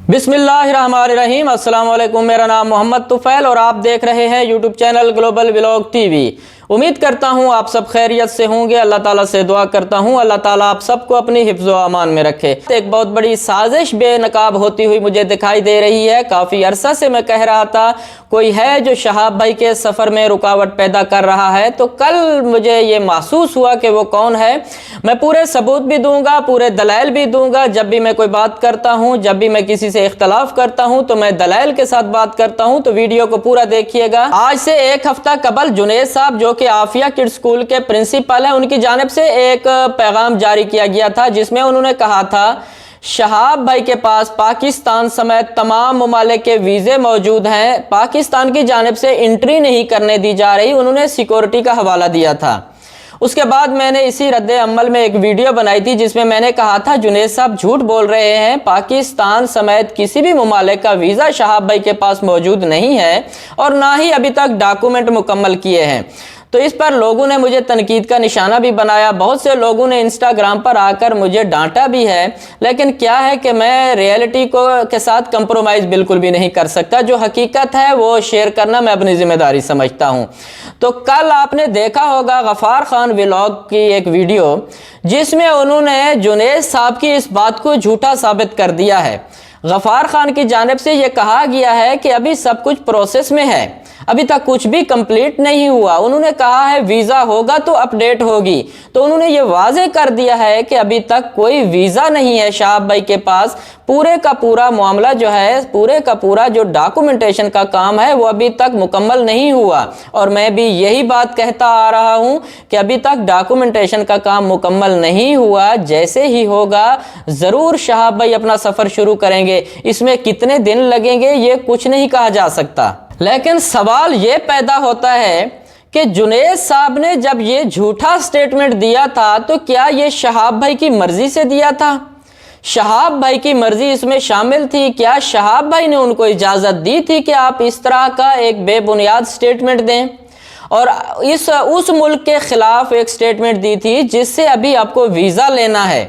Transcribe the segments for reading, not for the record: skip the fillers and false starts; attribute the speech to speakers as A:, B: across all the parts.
A: बिस्मिल्लाहिर्रहमानिर्रहीम। अस्सलाम वालेकुम। मेरा नाम मोहम्मद तुफ़ैल और आप देख रहे हैं YouTube channel global vlog TV. उम्मीद करता हूँ आप सब खैरियत से होंगे। अल्लाह ताला से दुआ करता हूँ अल्लाह ताला आप सबको अपनी हिफ्ज़ व अमान में रखे। एक बहुत बड़ी साजिश बेनकाब होती हुई मुझे दिखाई दे रही है। काफ़ी अरसा से मैं कह रहा था कोई है जो शहाब भाई के सफ़र में रुकावट पैदा कर रहा है, तो कल मुझे ये महसूस हुआ कि वो कौन है। मैं पूरे सबूत भी दूंगा, पूरे दलाइल भी दूंगा। जब भी मैं कोई बात करता हूँ, जब भी मैं किसी से इख्तलाफ करता हूँ तो मैं दलाइल के साथ बात करता हूँ। तो वीडियो को पूरा देखिएगा। आज से एक हफ्ता कबल जुनेद साहब जो कि आफिया किड्स स्कूल के प्रिंसिपल हैं, उनकी जानिब से एक पैगाम जारी किया गया था जिसमें उन्होंने कहा था शहाब भाई के पास पाकिस्तान समेत तमाम ममालिक के वीज़े मौजूद हैं, पाकिस्तान की जानिब से एंट्री नहीं करने दी जा रही। उन्होंने सिक्योरिटी का हवाला दिया था। उसके बाद मैंने इसी रद्द अमल में एक वीडियो बनाई थी जिसमें मैंने कहा था जुनेद साहब झूठ बोल रहे हैं, पाकिस्तान समेत किसी भी ममालिक का वीज़ा शहाब भाई के पास मौजूद नहीं है और ना ही अभी तक डॉक्यूमेंट मुकम्मल किए हैं। तो इस पर लोगों ने मुझे तनकीद का निशाना भी बनाया। बहुत से लोगों ने इंस्टाग्राम पर आकर मुझे डांटा भी है, लेकिन क्या है कि मैं रियलिटी के साथ कंप्रोमाइज़ बिल्कुल भी नहीं कर सकता। जो हकीकत है वो शेयर करना मैं अपनी ज़िम्मेदारी समझता हूँ। तो कल आपने देखा होगा गफ़ार खान व्लॉग की एक वीडियो जिसमें उन्होंने जुनेद साहब की इस बात को झूठा साबित कर दिया है। गफ़ार खान की जानिब से ये कहा गया है कि अभी सब कुछ प्रोसेस में है, अभी तक कुछ भी कंप्लीट नहीं हुआ। उन्होंने कहा है वीज़ा होगा तो अपडेट होगी। तो उन्होंने ये वाज़े कर दिया है कि अभी तक कोई वीज़ा नहीं है शहाब भाई के पास। पूरे का पूरा मामला जो है, पूरे का पूरा जो डॉक्यूमेंटेशन का काम है वो अभी तक मुकम्मल नहीं हुआ। और मैं भी यही बात कहता आ रहा हूँ कि अभी तक डॉक्यूमेंटेशन का काम मुकम्मल नहीं हुआ। जैसे ही होगा ज़रूर शहाब भाई अपना सफ़र शुरू करेंगे। इसमें कितने दिन लगेंगे ये कुछ नहीं कहा जा सकता। लेकिन सवाल ये पैदा होता है कि जुनेद साहब ने जब ये झूठा स्टेटमेंट दिया था तो क्या ये शहाब भाई की मर्जी से दिया था? शहाब भाई की मर्जी इसमें शामिल थी? क्या शहाब भाई ने उनको इजाज़त दी थी कि आप इस तरह का एक बेबुनियाद स्टेटमेंट दें और उस मुल्क के ख़िलाफ़ एक स्टेटमेंट दी थी जिससे अभी आपको वीज़ा लेना है?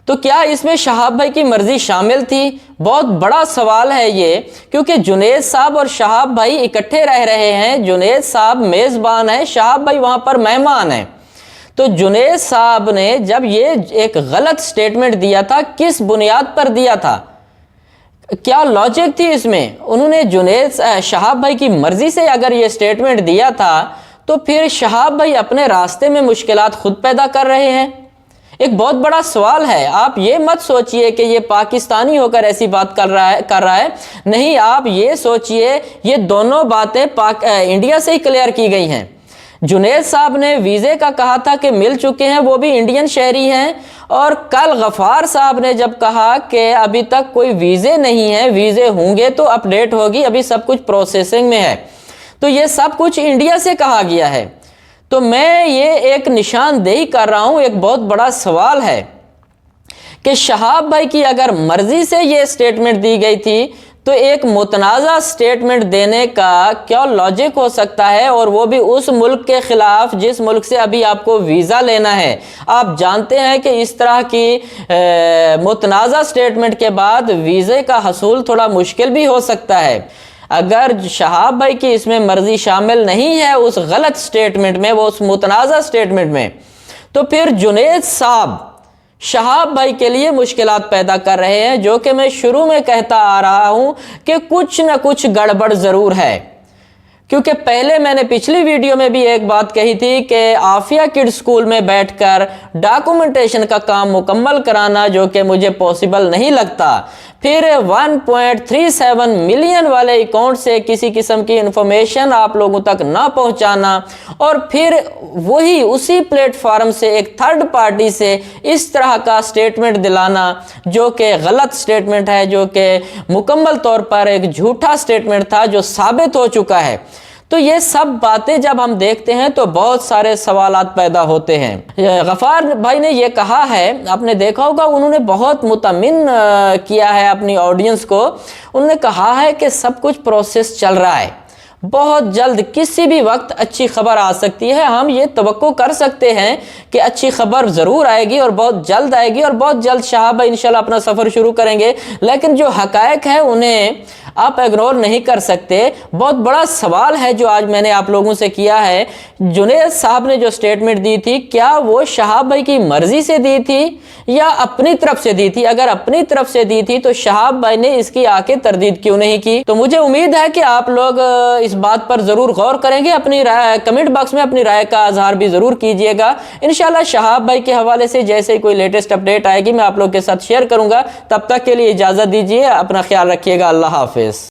A: तो क्या इसमें शहाब भाई की मर्जी शामिल थी? बहुत बड़ा सवाल है ये, क्योंकि जुनेद साहब और शहाब भाई इकट्ठे रह रहे हैं। जुनेद साहब मेज़बान है, शहाब भाई वहाँ पर मेहमान हैं। तो जुनेद साहब ने जब ये एक गलत स्टेटमेंट दिया था, किस बुनियाद पर दिया था? क्या लॉजिक थी इसमें? उन्होंने शहाब भाई की मर्जी से अगर ये स्टेटमेंट दिया था तो फिर शहाब भाई अपने रास्ते में मुश्किलात खुद पैदा कर रहे हैं। एक बहुत बड़ा सवाल है। आप ये मत सोचिए कि ये पाकिस्तानी होकर ऐसी बात कर रहा है। नहीं, आप ये सोचिए ये दोनों बातें इंडिया से ही क्लियर की गई हैं। जुनेद साहब ने वीज़े का कहा था कि मिल चुके हैं, वो भी इंडियन शहरी हैं। और कल गफ़ार साहब ने जब कहा कि अभी तक कोई वीज़े नहीं है, वीज़े होंगे तो अपडेट होगी, अभी सब कुछ प्रोसेसिंग में है। तो ये सब कुछ इंडिया से कहा गया है। तो मैं ये एक निशानदेही कर रहा हूँ। एक बहुत बड़ा सवाल है कि शहाब भाई की अगर मर्जी से ये स्टेटमेंट दी गई थी तो एक मुतनाज़ा स्टेटमेंट देने का क्या लॉजिक हो सकता है, और वो भी उस मुल्क के ख़िलाफ़ जिस मुल्क से अभी आपको वीज़ा लेना है। आप जानते हैं कि इस तरह की मुतनाज़ा स्टेटमेंट के बाद वीज़े का हसूल थोड़ा मुश्किल भी हो सकता है। अगर शहाब भाई की इसमें मर्जी शामिल नहीं है उस गलत स्टेटमेंट में, वो उस मुतनाज़ा स्टेटमेंट में, तो फिर जुनेद साहब शहाब भाई के लिए मुश्किलात पैदा कर रहे हैं, जो कि मैं शुरू में कहता आ रहा हूं कि कुछ न कुछ गड़बड़ ज़रूर है। क्योंकि पहले मैंने पिछली वीडियो में भी एक बात कही थी कि आफिया किड्स स्कूल में बैठकर डॉक्यूमेंटेशन का काम मुकम्मल कराना जो कि मुझे पॉसिबल नहीं लगता, फिर 1.37 मिलियन वाले अकाउंट से किसी किस्म की इंफॉर्मेशन आप लोगों तक ना पहुंचाना, और फिर वही उसी प्लेटफार्म से एक थर्ड पार्टी से इस तरह का स्टेटमेंट दिलाना जो कि गलत स्टेटमेंट है, जो कि मुकम्मल तौर पर एक झूठा स्टेटमेंट था जो साबित हो चुका है। तो ये सब बातें जब हम देखते हैं तो बहुत सारे सवालात पैदा होते हैं। गफ़ार भाई ने ये कहा है, आपने देखा होगा, उन्होंने बहुत मुतमिन किया है अपनी ऑडियंस को। उन्होंने कहा है कि सब कुछ प्रोसेस चल रहा है। بہت جلد کسی بھی وقت اچھی خبر آ سکتی ہے. ہم یہ توقع کر سکتے ہیں کہ اچھی خبر ضرور آئے گی اور بہت جلد آئے گی اور بہت جلد صحابہ انشاءاللہ اپنا سفر شروع کریں گے. لیکن جو حقائق ہیں انہیں آپ اگنور نہیں کر سکتے. بہت بڑا سوال ہے جو آج میں نے آپ لوگوں سے کیا ہے. جنید صاحب نے جو سٹیٹمنٹ دی تھی کیا وہ شہاب بھائی کی مرضی سے دی تھی یا اپنی طرف سے دی تھی؟ اگر اپنی طرف سے دی تھی تو شہاب بھائی نے اس کی آ کے تردید کیوں نہیں کی؟ تو مجھے امید ہے کہ آپ لوگ اس بات پر ضرور غور کریں گے. اپنی رائے کمنٹ باکس میں اپنی رائے کا اظہار بھی ضرور کیجئے گا. انشاءاللہ شہاب بھائی کے حوالے سے جیسے ہی کوئی لیٹسٹ اپڈیٹ آئے گی میں آپ لوگ کے ساتھ شیئر کروں گا. تب تک کے لیے اجازت دیجیے. اپنا خیال رکھیے گا. اللہ حافظ.